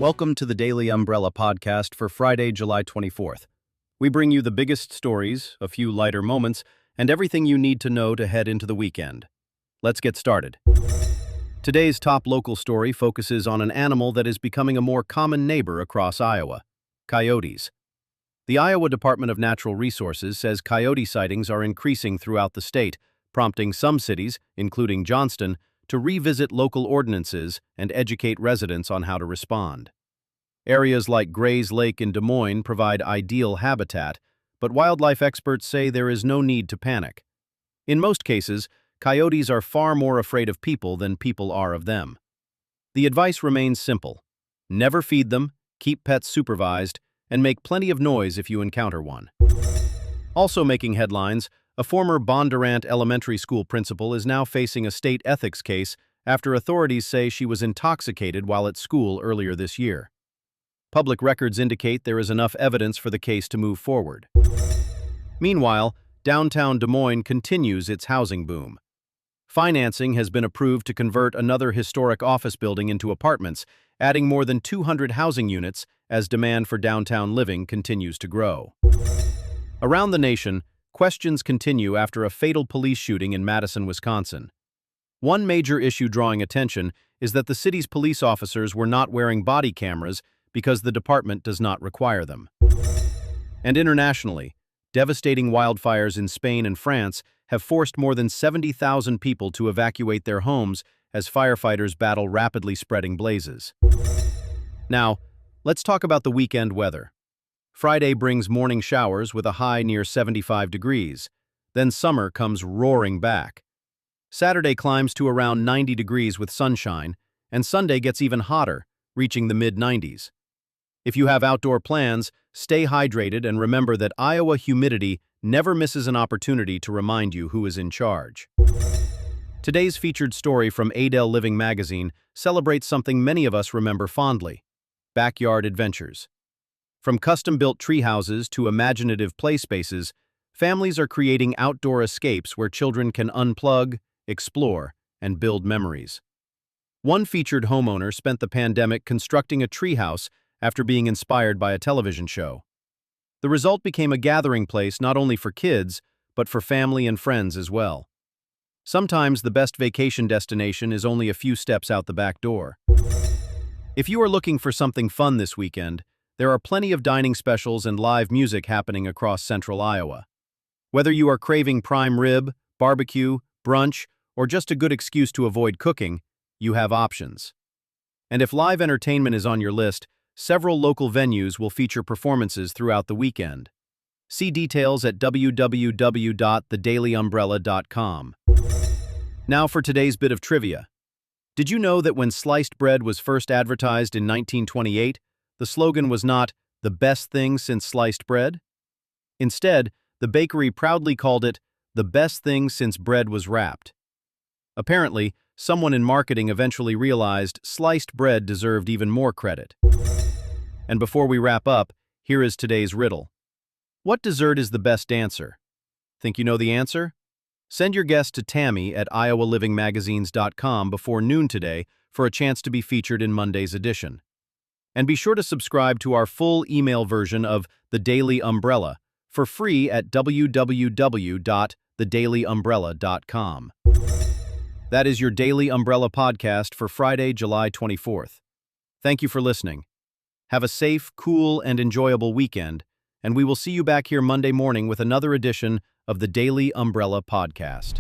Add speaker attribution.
Speaker 1: Welcome to the Daily Umbrella podcast for Friday, July 24th. We bring you the biggest stories, a few lighter moments, and everything you need to know to head into the weekend. Let's get started. Today's top local story focuses on an animal that is becoming a more common neighbor across Iowa: coyotes. The Iowa Department of Natural Resources says coyote sightings are increasing throughout the state, prompting some cities, including Johnston, to revisit local ordinances and educate residents on how to respond. Areas like Gray's Lake in Des Moines provide ideal habitat, but wildlife experts say there is no need to panic. In most cases, coyotes are far more afraid of people than people are of them. The advice remains simple: never feed them, keep pets supervised, and make plenty of noise if you encounter one. Also making headlines, a former Bondurant Elementary School principal is now facing a state ethics case after authorities say she was intoxicated while at school earlier this year. Public records indicate there is enough evidence for the case to move forward. Meanwhile, downtown Des Moines continues its housing boom. Financing has been approved to convert another historic office building into apartments, adding more than 200 housing units as demand for downtown living continues to grow. Around the nation, questions continue after a fatal police shooting in Madison, Wisconsin. One major issue drawing attention is that the city's police officers were not wearing body cameras because the department does not require them. And internationally, devastating wildfires in Spain and France have forced more than 70,000 people to evacuate their homes as firefighters battle rapidly spreading blazes. Now, let's talk about the weekend weather. Friday brings morning showers with a high near 75 degrees. Then summer comes roaring back. Saturday climbs to around 90 degrees with sunshine, and Sunday gets even hotter, reaching the mid-90s. If you have outdoor plans, stay hydrated and remember that Iowa humidity never misses an opportunity to remind you who is in charge. Today's featured story from Adel Living magazine celebrates something many of us remember fondly: backyard adventures. From custom-built tree houses to imaginative play spaces, families are creating outdoor escapes where children can unplug, explore, and build memories. One featured homeowner spent the pandemic constructing a treehouse after being inspired by a television show. The result became a gathering place not only for kids, but for family and friends as well. Sometimes the best vacation destination is only a few steps out the back door. If you are looking for something fun this weekend, there are plenty of dining specials and live music happening across central Iowa. Whether you are craving prime rib, barbecue, brunch, or just a good excuse to avoid cooking, you have options. And if live entertainment is on your list, several local venues will feature performances throughout the weekend. See details at www.thedailyumbrella.com. Now for today's bit of trivia. Did you know that when sliced bread was first advertised in 1928, the slogan was not "the best thing since sliced bread"? Instead, the bakery proudly called it "the best thing since bread was wrapped." Apparently, someone in marketing eventually realized sliced bread deserved even more credit. And before we wrap up, here is today's riddle. What dessert is the best answer? Think you know the answer? Send your guess to Tammy at iowalivingmagazines.com before noon today for a chance to be featured in Monday's edition. And be sure to subscribe to our full email version of The Daily Umbrella for free at www.thedailyumbrella.com. That is your Daily Umbrella podcast for Friday, July 24th. Thank you for listening. Have a safe, cool, and enjoyable weekend, and we will see you back here Monday morning with another edition of the Daily Umbrella podcast.